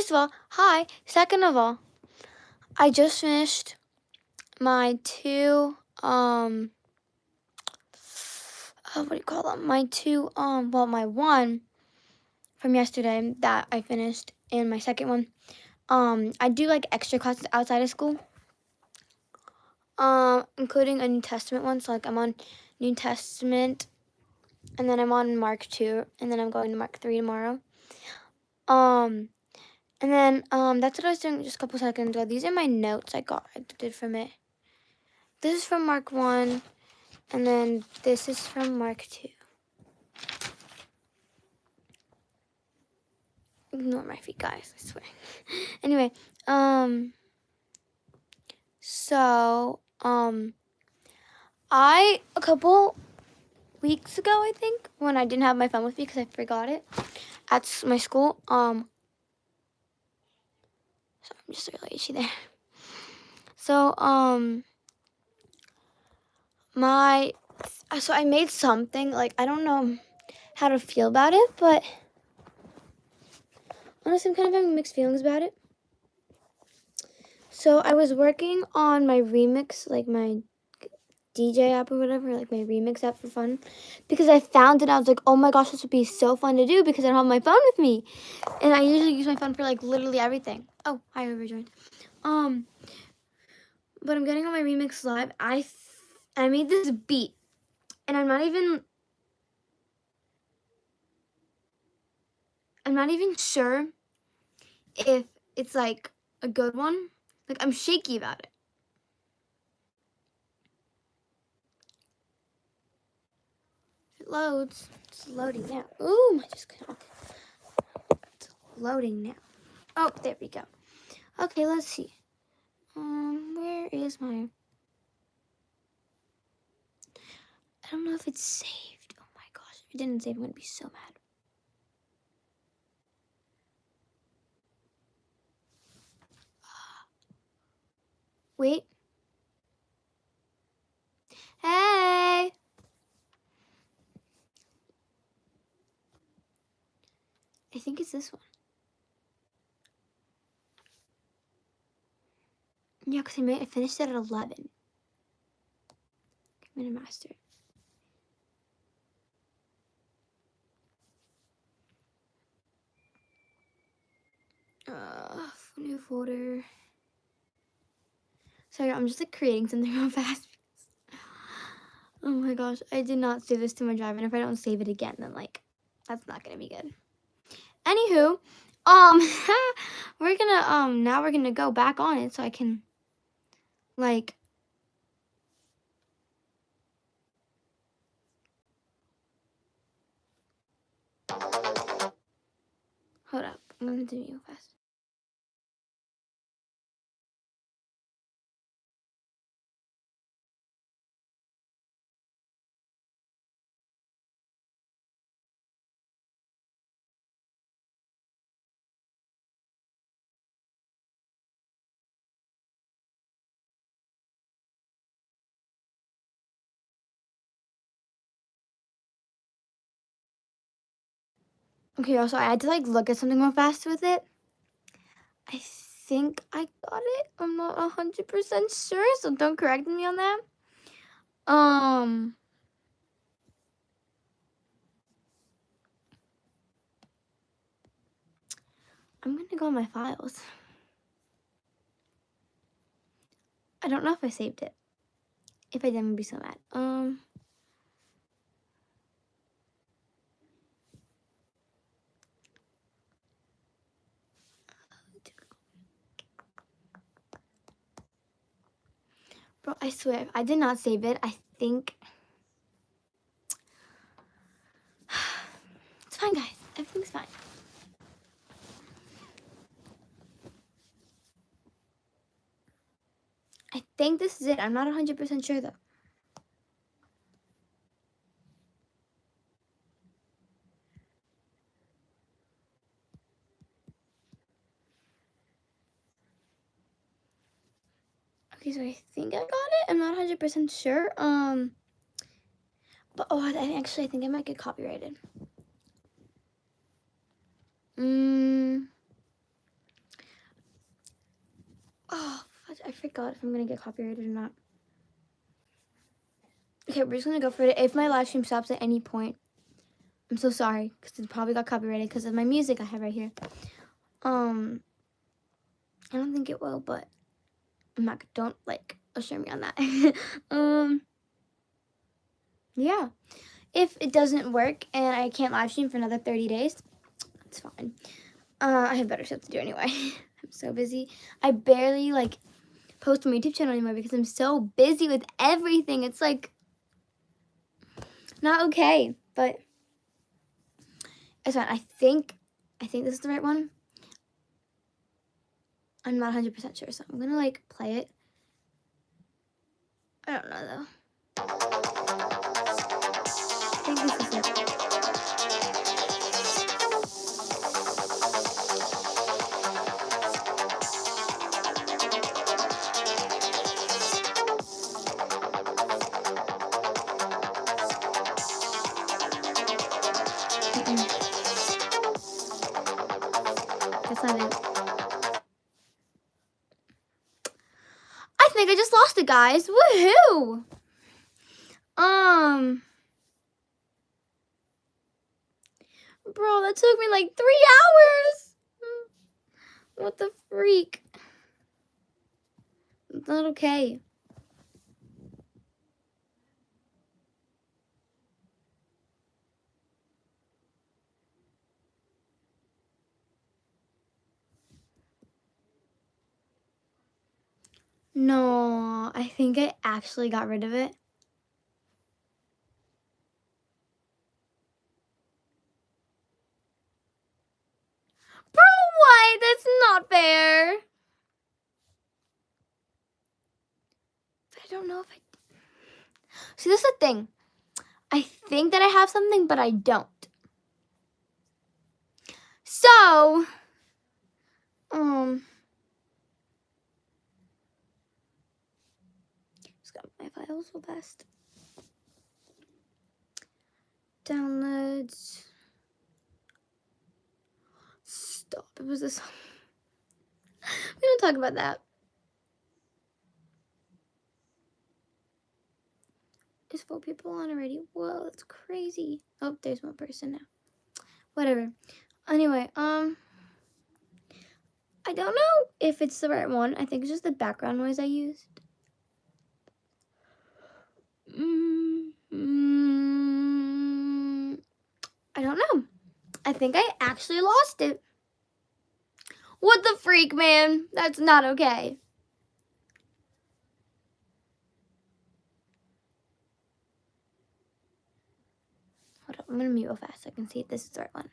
first of all, hi. Second of all, I just finished my two, what do you call them? My one from yesterday that I finished, and my second one. I do like extra classes outside of school, including a New Testament one. So like I'm on New Testament, and then I'm on Mark 2, and then I'm going to Mark 3 tomorrow. And then that's what I was doing just a couple seconds ago. These are my notes I did from it. This is from Mark 1, and then this is from Mark 2. Ignore my feet, guys, I swear. Anyway, so, a couple weeks ago, I think, when I didn't have my phone with me because I forgot it at my school, sorry, I'm just really itchy there. So, so I made something, like, I don't know how to feel about it, but honestly, I'm kind of having mixed feelings about it. So I was working on my remix, like my DJ app or whatever, like my remix app for fun, because I found it. I was like, oh my gosh, this would be so fun to do because I don't have my phone with me, and I usually use my phone for like literally everything. Oh, hi, whoever joined. But I'm getting on my remix live. I made this beat, and I'm not even sure if it's like a good one. Like, I'm shaky about it. It loads. It's loading now. Ooh, I just couldn't. It's loading now. Oh, there we go. Okay, let's see. Where is my... I don't know if it's saved. Oh my gosh, if it didn't save, I'm gonna be so mad. Wait. Hey! I think it's this one. Yeah, because I finished it at 11. I'm gonna master it. New folder. Sorry, I'm just like creating something real fast. Oh my gosh, I did not save this to my drive, and if I don't save it again, then like, that's not gonna be good. Anywho, we're gonna, now we're gonna go back on it so I can, like, hold up, I'm gonna do you fast. Okay, also, I had to, like, look at something real fast with it. I think I got it. I'm not 100% sure, so don't correct me on that. I'm gonna go on my files. I don't know if I saved it. If I did, I'm gonna be so mad. Bro, I swear, I did not save it. I think it's fine, guys. Everything's fine. I think this is it. I'm not 100% sure though. Okay, so I think I got it. I'm not 100% sure. But oh, I think I might get copyrighted. I forgot if I'm gonna get copyrighted or not. Okay, we're just gonna go for it. If my live stream stops at any point, I'm so sorry because it probably got copyrighted because of my music I have right here. I don't think it will, but I'm not. Don't like assure me on that. Yeah. If it doesn't work and I can't live stream for another 30 days, it's fine. I have better stuff to do anyway. I'm so busy. I barely like post on my YouTube channel anymore because I'm so busy with everything. It's like not okay, but it's fine. I think this is the right one. I'm not 100% sure, so I'm gonna like play it. I don't know though. I think this is it. That's not it. I think I just lost it, guys. Woohoo! Bro, that took me like 3 hours. What the freak? It's not okay. No, I think I actually got rid of it. Bro, what? That's not fair. I don't know if I... See, this is the thing. I think that I have something, but I don't. So, just got my files real fast. Downloads. Stop. It was this. We don't talk about that. There's 4 people on already. Whoa, that's crazy. Oh, there's 1 person now. Whatever. Anyway, I don't know if it's the right one. I think it's just the background noise I used. I don't know. I think I actually lost it. What the freak, man? That's not okay. Hold on, I'm gonna mute real fast so I can see if this is the right one.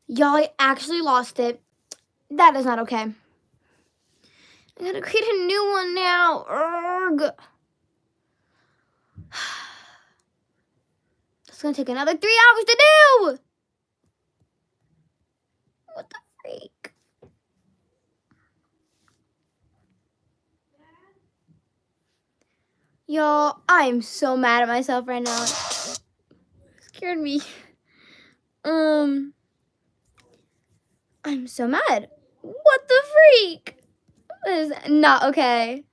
Y'all, I actually lost it. That is not okay. I gotta create a new one now. Urgh. It's gonna take another 3 hours to do. What the freak? Y'all, I am so mad at myself right now. It scared me. I'm so mad. What the freak? This is not okay.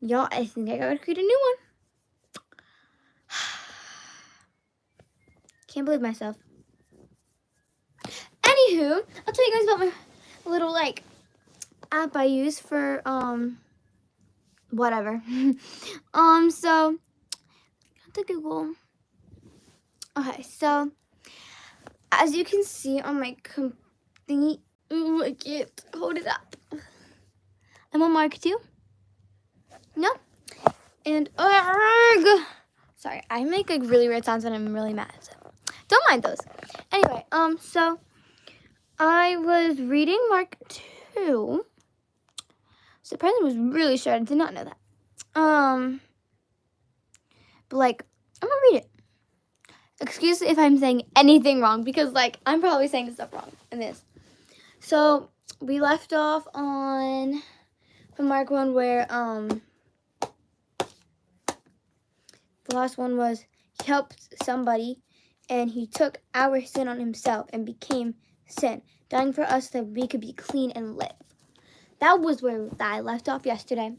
Y'all, I think I gotta create a new one. Can't believe myself. Anywho, I'll tell you guys about my little like app I use for whatever. So to Google. Okay, so as you can see on my thingy, ooh, I can't hold it up. I'm on Mark 2. No, and sorry, I make like really weird sounds when I'm really mad. So don't mind those. Anyway, so I was reading Mark 2. So the president was really short. I did not know that. But like, I'm gonna read it. Excuse if I'm saying anything wrong because like I'm probably saying stuff wrong in this. So we left off on Mark 1 where the last one was he helped somebody and he took our sin on himself and became sin, dying for us that we could be clean and live. That was where I left off yesterday.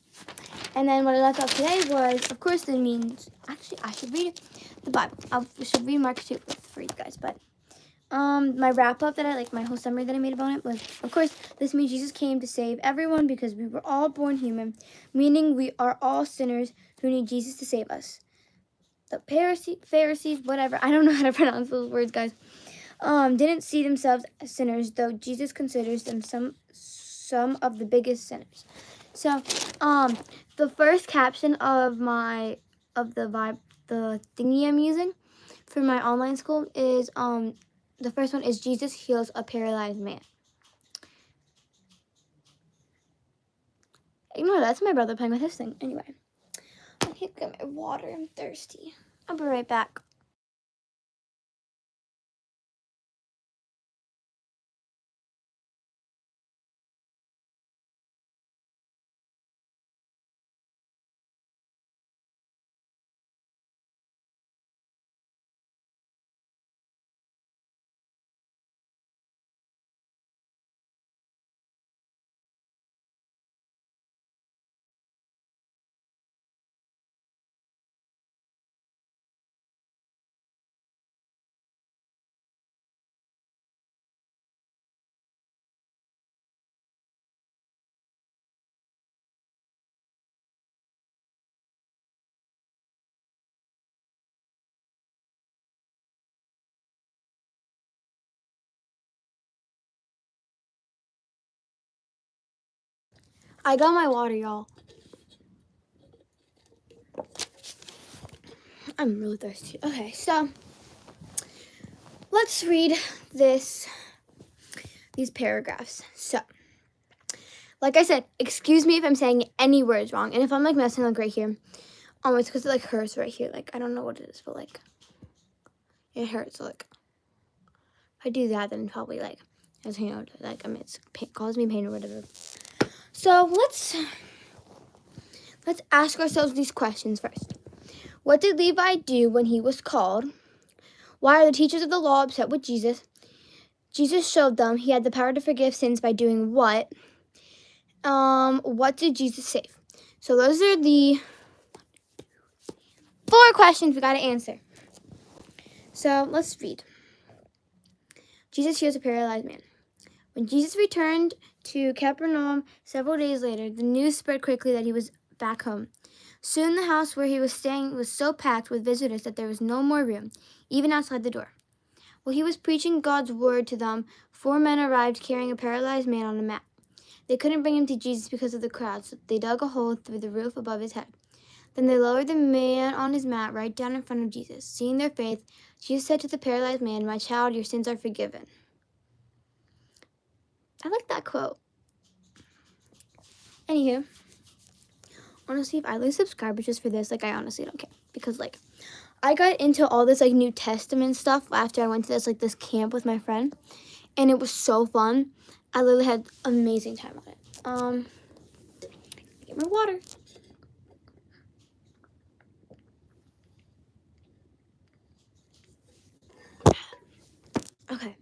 And then what I left off today was, of course, it means, actually, I should read the Bible. I should read Mark 2 for you guys. But my wrap-up that I, like, my whole summary that I made about it was, of course, this means Jesus came to save everyone because we were all born human, meaning we are all sinners who need Jesus to save us. The Pharisees, whatever, I don't know how to pronounce those words, guys, didn't see themselves as sinners, though Jesus considers them some of the biggest sinners. So, the first caption of the thingy I'm using for my online school is, the first one is Jesus heals a paralyzed man. Ignore that's my brother playing with his thing. Anyway, I can't get my water. I'm thirsty. I'll be right back. I got my water, y'all. I'm really thirsty. Okay, so let's read these paragraphs. So, like I said, excuse me if I'm saying any words wrong, and if I'm like messing like right here, it's because it like hurts right here. Like I don't know what it is, but like it hurts. So like if I do that, then probably like as you know, like I mean, it's causes me pain or whatever. So let's ask ourselves these questions first. What did Levi do when he was called? Why are the teachers of the law upset with Jesus? Jesus showed them he had the power to forgive sins by doing what? What did Jesus save? So those are the 4 questions we got to answer. So let's read. Jesus heals a paralyzed man. When Jesus returned to Capernaum several days later, the news spread quickly that he was back home. Soon the house where he was staying was so packed with visitors that there was no more room, even outside the door. While he was preaching God's word to them, 4 men arrived carrying a paralyzed man on a mat. They couldn't bring him to Jesus because of the crowd, so they dug a hole through the roof above his head. Then they lowered the man on his mat right down in front of Jesus. Seeing their faith, Jesus said to the paralyzed man, "My child, your sins are forgiven." I like that quote. Anywho, honestly, if I lose subscribers just for this, like, I honestly don't care. Because, like, I got into all this, like, New Testament stuff after I went to this camp with my friend. And it was so fun. I literally had an amazing time on it. Get my water. Okay.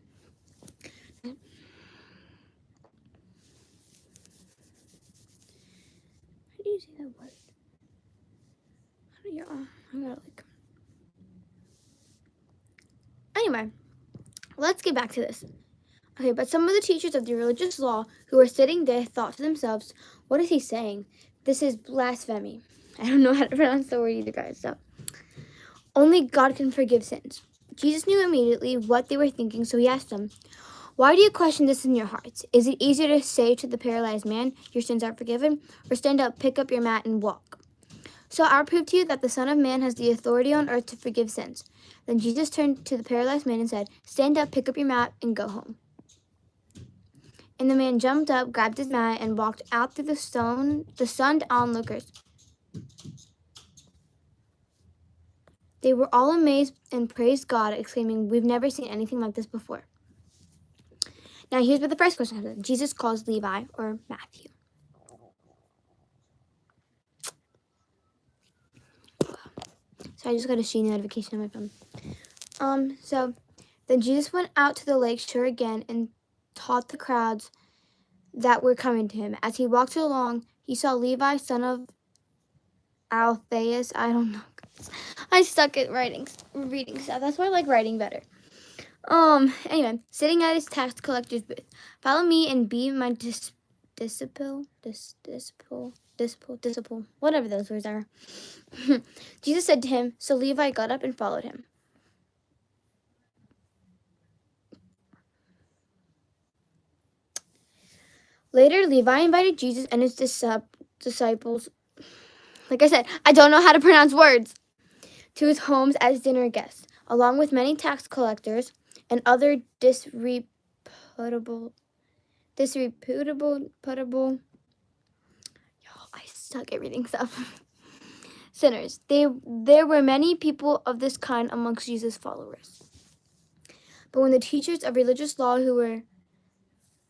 what? Yeah, I gotta like. Anyway, let's get back to this. Okay, but some of the teachers of the religious law who were sitting there thought to themselves, what is he saying? This is blasphemy. I don't know how to pronounce the word either, guys, so. Only God can forgive sins. Jesus knew immediately what they were thinking, so he asked them, why do you question this in your hearts? Is it easier to say to the paralyzed man, your sins are forgiven, or stand up, pick up your mat, and walk? So I'll prove to you that the Son of Man has the authority on earth to forgive sins. Then Jesus turned to the paralyzed man and said, stand up, pick up your mat, and go home. And the man jumped up, grabbed his mat, and walked out through the stunned onlookers. They were all amazed and praised God, exclaiming, we've never seen anything like this before. Now here's where the first question comes in. Jesus calls Levi, or Matthew. So I just got a Shein notification on my phone. So then Jesus went out to the lake shore again and taught the crowds that were coming to him. As he walked along, he saw Levi, son of Alphaeus. I don't know. I suck at reading stuff. That's why I like writing better. Anyway, sitting at his tax collector's booth. Follow me and be my disciple, whatever those words are. Jesus said to him, so Levi got up and followed him. Later, Levi invited Jesus and his disciples, like I said, I don't know how to pronounce words, to his homes as dinner guests, along with many tax collectors and other disreputable, y'all, I suck at reading stuff, sinners. There were many people of this kind amongst Jesus' followers. But when the teachers of religious law, who were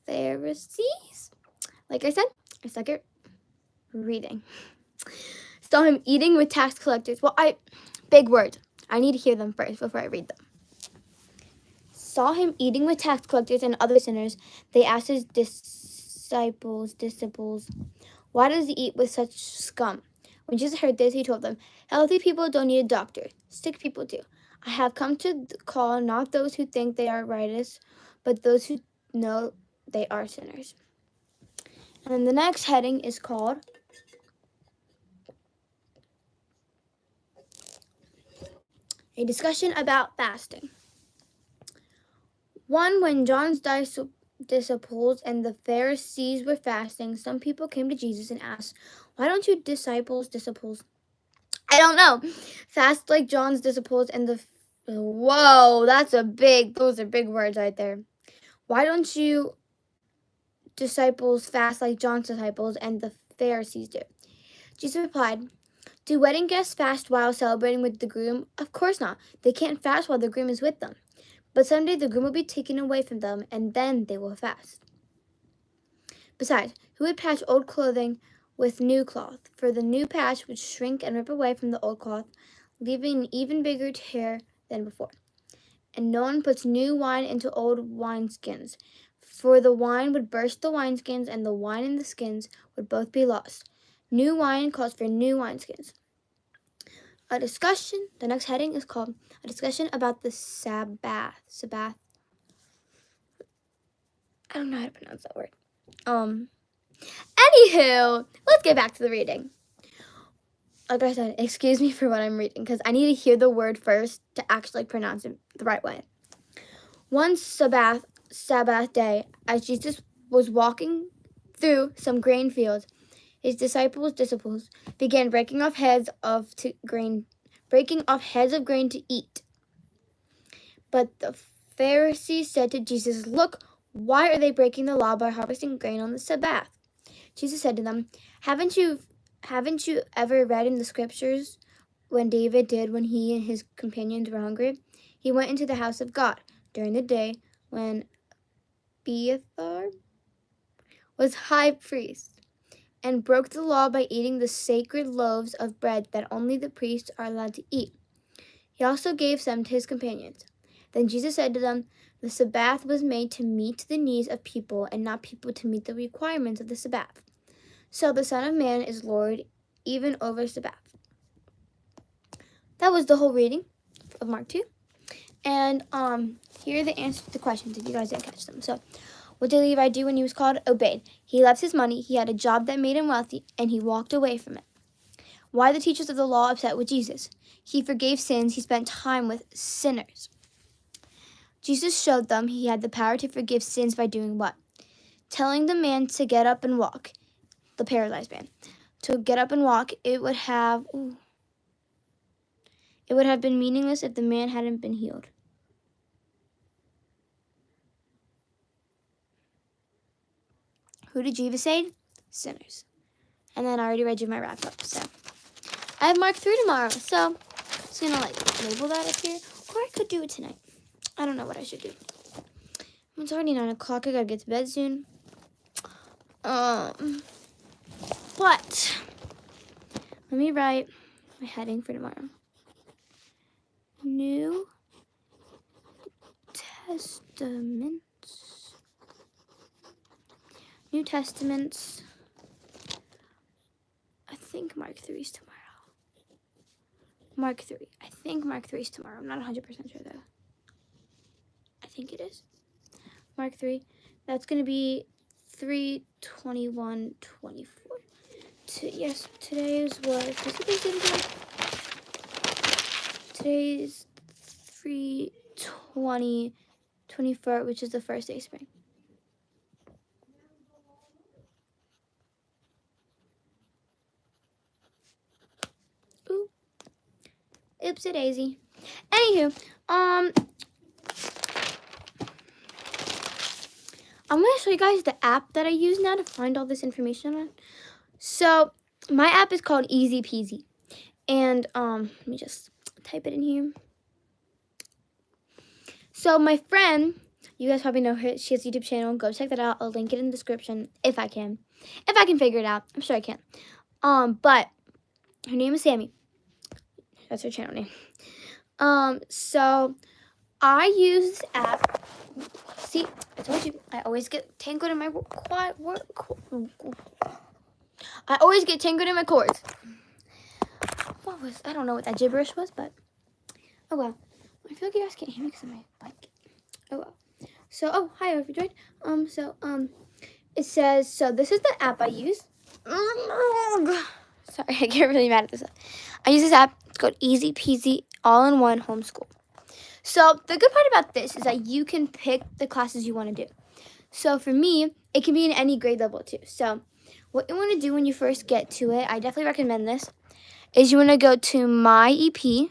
Pharisees, like I said, I suck at reading, saw him eating with tax collectors. Big words. I need to hear them first before I read them. Saw him eating with tax collectors and other sinners. They asked his disciples, why does he eat with such scum? When Jesus heard this, he told them, healthy people don't need a doctor. Sick people do. I have come to call not those who think they are righteous, but those who know they are sinners. And then the next heading is called a discussion about fasting. When John's disciples and the Pharisees were fasting, some people came to Jesus and asked, why don't you disciples, I don't know, fast like John's disciples and whoa, those are big words right there. Why don't you disciples fast like John's disciples and the Pharisees do? Jesus replied, do wedding guests fast while celebrating with the groom? Of course not. They can't fast while the groom is with them. But someday the groom will be taken away from them, and then they will fast. Besides, who would patch old clothing with new cloth? For the new patch would shrink and rip away from the old cloth, leaving an even bigger tear than before. And no one puts new wine into old wineskins, for the wine would burst the wineskins, and the wine and the skins would both be lost. New wine calls for new wineskins. The next heading is called a discussion about the Sabbath. I don't know how to pronounce that word. Anywho, let's get back to the reading. Like I said, excuse me for what I'm reading, because I need to hear the word first to actually pronounce it the right way. One Sabbath day, as Jesus was walking through some grain fields, his disciples began breaking off heads of grain to eat. But the Pharisees said to Jesus, look, why are they breaking the law by harvesting grain on the Sabbath? Jesus said to them, haven't you ever read in the scriptures when David did when he and his companions were hungry? He went into the house of God during the day when Abiathar was high priest, and broke the law by eating the sacred loaves of bread that only the priests are allowed to eat. He also gave some to his companions. Then Jesus said to them, the Sabbath was made to meet the needs of people, and not people to meet the requirements of the Sabbath. So the Son of Man is Lord even over Sabbath. That was the whole reading of Mark 2. And here are the answers to the questions if you guys didn't catch them. So, what did Levi do when he was called? Obeyed. He left his money, he had a job that made him wealthy, and he walked away from it. Why are the teachers of the law upset with Jesus? He forgave sins, he spent time with sinners. Jesus showed them he had the power to forgive sins by doing what? Telling the man to get up and walk, the paralyzed man. To get up and walk, it would have been meaningless if the man hadn't been healed. Who did Jesus save? Sinners. And then I already read you my wrap up. So I have Mark 3 tomorrow. So I'm just gonna label that up here. Or I could do it tonight. I don't know what I should do. It's already 9 o'clock. I gotta get to bed soon. But let me write my heading for tomorrow. New Testaments. New Testaments. I think Mark 3 is tomorrow. Mark 3. I think Mark 3 is tomorrow. I'm not 100% sure though. I think it is. Mark 3. That's going to be 3/21/24. Yes, today's was today's 3/20/24, which is the first day of spring. Ooh. Oopsie daisy. Anywho, I'm going to show you guys the app that I use now to find all this information on. So, my app is called Easy Peasy. And, let me just type it in here. So, my friend, you guys probably know her, she has a YouTube channel. Go check that out. I'll link it in the description if I can. If I can figure it out. I'm sure I can. But, her name is Sammy. That's her channel name. So, I use this app. See, I told you, I always get tangled in my cords. I don't know what that gibberish was, but oh well. I feel like you guys can't hear me because of my blanket. Oh well. So, hi, if you joined. It says, so this is the app I use. Sorry, I get really mad at this app. I use this app. It's called Easy Peasy All-in-One Homeschool. So the good part about this is that you can pick the classes you want to do. So for me, it can be in any grade level too. So what you want to do when you first get to it, I definitely recommend this, is you want to go to My EP. If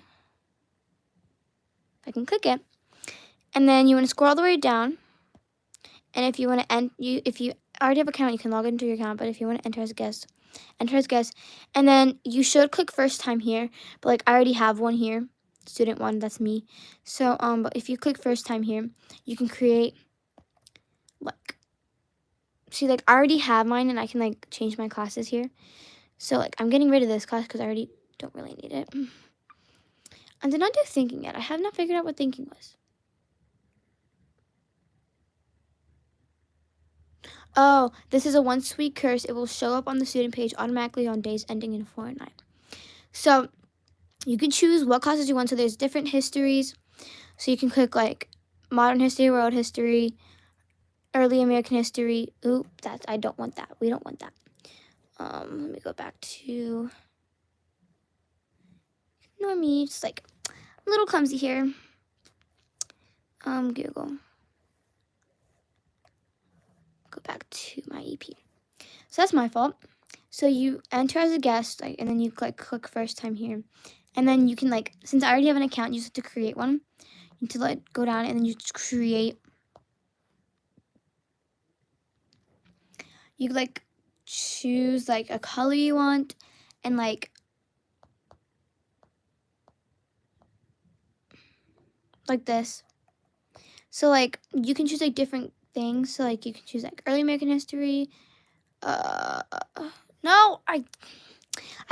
I can click it. And then you want to scroll all the way down. And if you want to if you already have an account, you can log into your account. But if you want to enter as a guest, enter as guest. And then you should click first time here. But I already have one here. Student 1, that's me. So but if you click first time here, you can create see, I already have mine, and I can change my classes here. So I'm getting rid of this class because I already don't really need it. I did not do thinking yet. I have not figured out what thinking was. Oh, this is a once-a-week course. It will show up on the student page automatically on days ending in 4 and 9. So you can choose what classes you want. So there's different histories. So you can click modern history, world history, early American history. Ooh, I don't want that. We don't want that. Let me go back to ignore me. Just a little clumsy here. Google. Go back to my EP. So that's my fault. So you enter as a guest, and then you click first time here. And then you can, since I already have an account, you just have to create one. You need to, go down, and then you just create. You, choose, a color you want, and, like this. So, you can choose, different things. So, you can choose, early American history. No, I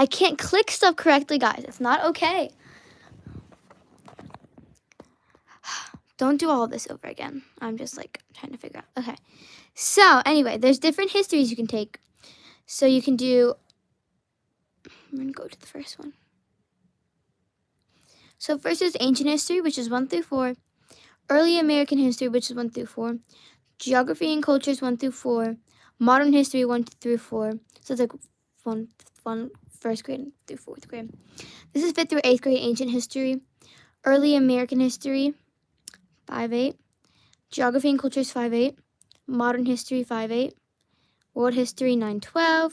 can't click stuff correctly, guys. It's not okay. Don't do all this over again. I'm just, trying to figure out. Okay. So, anyway, there's different histories you can take. So, you can do I'm going to go to the first one. So first is ancient history, which is 1 through 4. Early American history, which is 1 through 4. Geography and cultures, 1 through 4. Modern history, 1 through 4. So it's like one first grade through 4th grade. This is 5th through 8th grade ancient history. Early American history, 5-8. Geography and cultures, 5-8. Modern history, 5-8. World history, 9-12.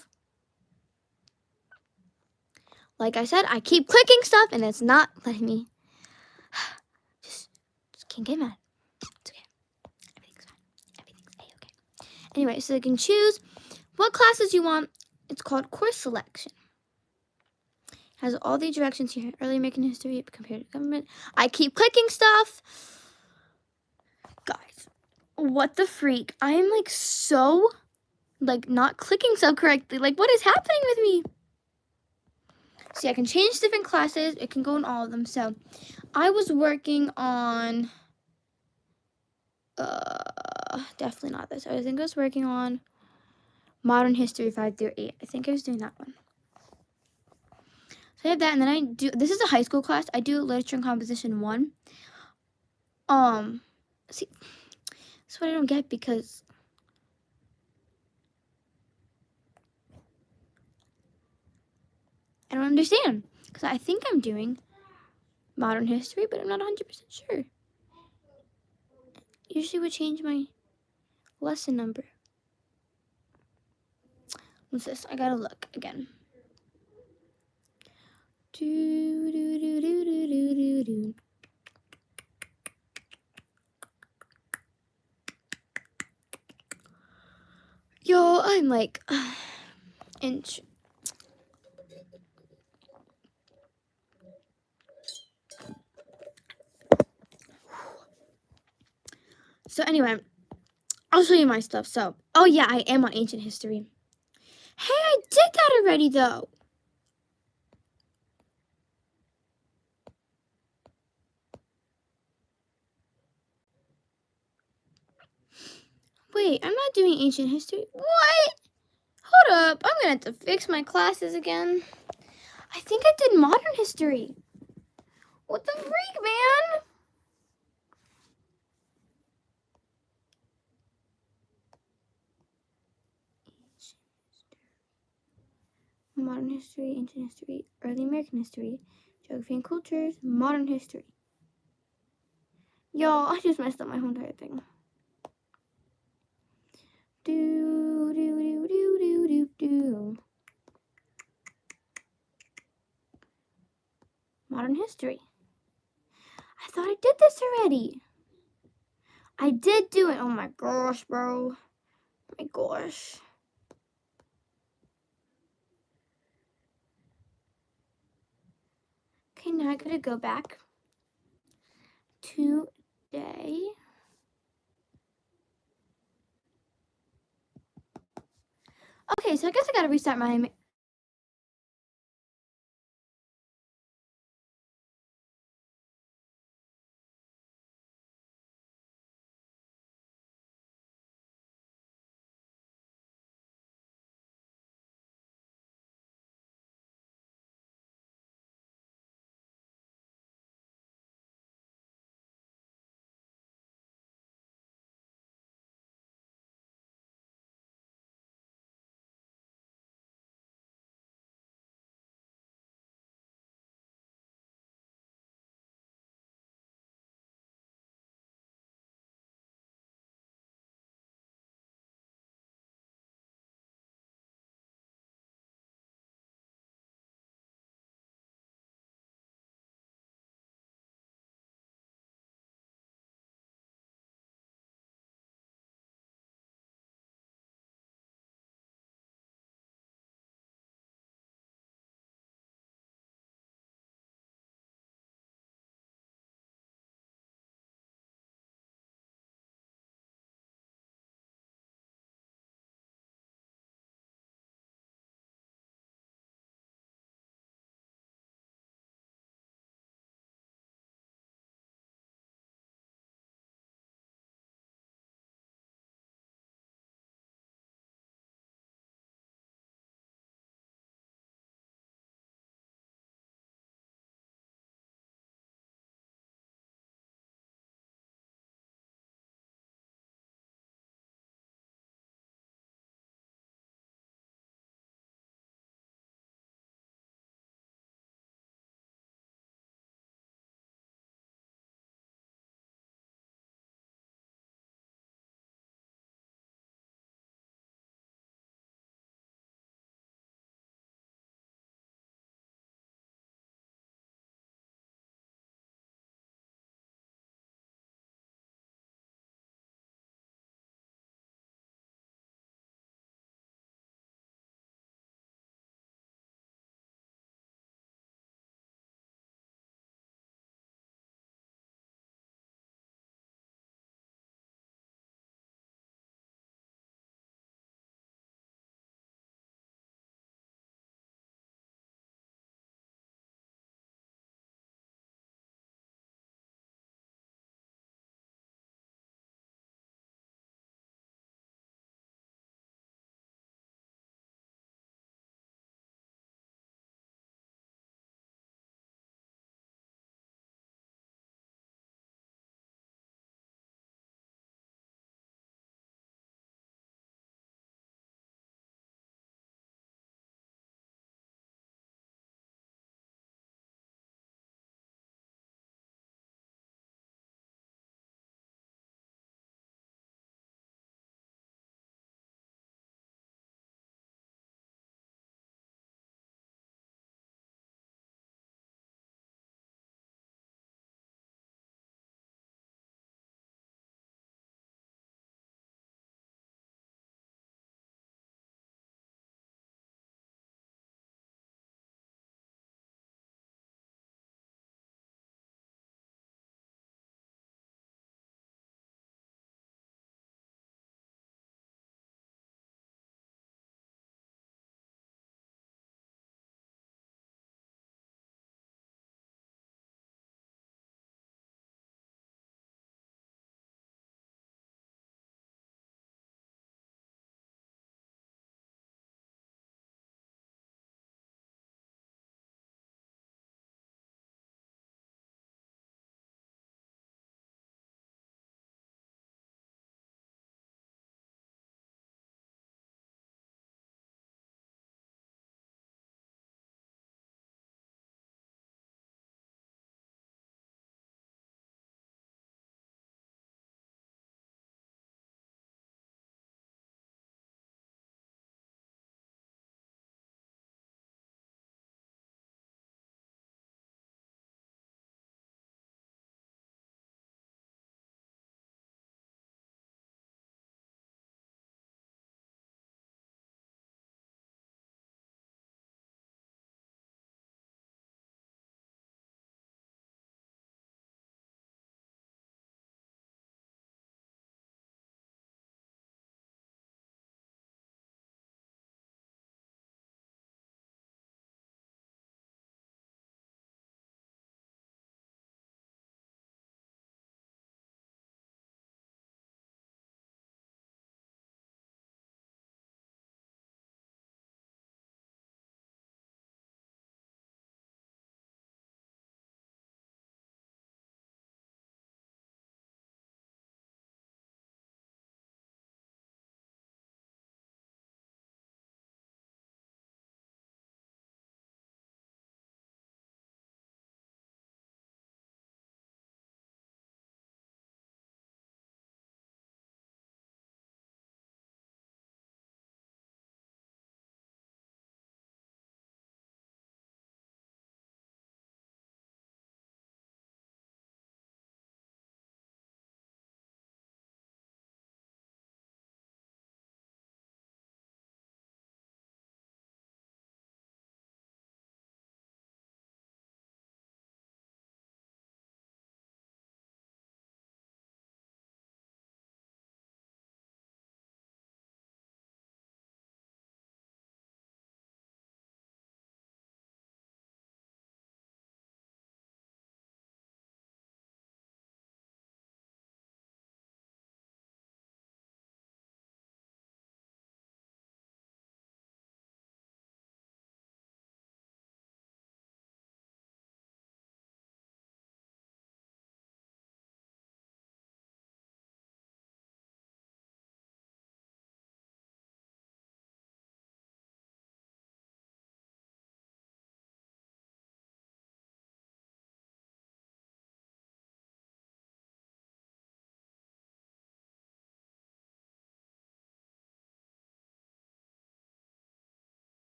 Like I said, I keep clicking stuff and it's not letting me. Just can't get mad. It's okay. Everything's fine. Everything's A-okay. Anyway, so you can choose what classes you want. It's called course selection. Has all the directions here. Early American history, comparative government. I keep clicking stuff. Guys, what the freak? I am like so not clicking stuff correctly. Like, what is happening with me? See, I can change different classes. It can go in all of them. So I was working on definitely not this. I think I was working on modern history 5 through 8. I think I was doing that one. So I have that, and then I do, this is a high school class. I do literature and composition 1. See, that's what I don't get, because I don't understand. Because I think I'm doing modern history, but I'm not 100% sure. Usually would change my lesson number. What's this? I gotta look again. Yo, I'm like inch. So anyway, I'll show you my stuff. So, oh yeah, I am on ancient history. Hey, I did that already though. Wait, I'm not doing ancient history. What? Hold up, I'm gonna have to fix my classes again. I think I did modern history. What the freak, man? Modern history, ancient history, early American history, geography and cultures, modern history. Yo, I just messed up my whole entire thing. Modern history. I thought I did this already. I did do it. Oh my gosh, bro. Oh my gosh. Okay, now I gotta go back today. Okay, so I guess I gotta restart my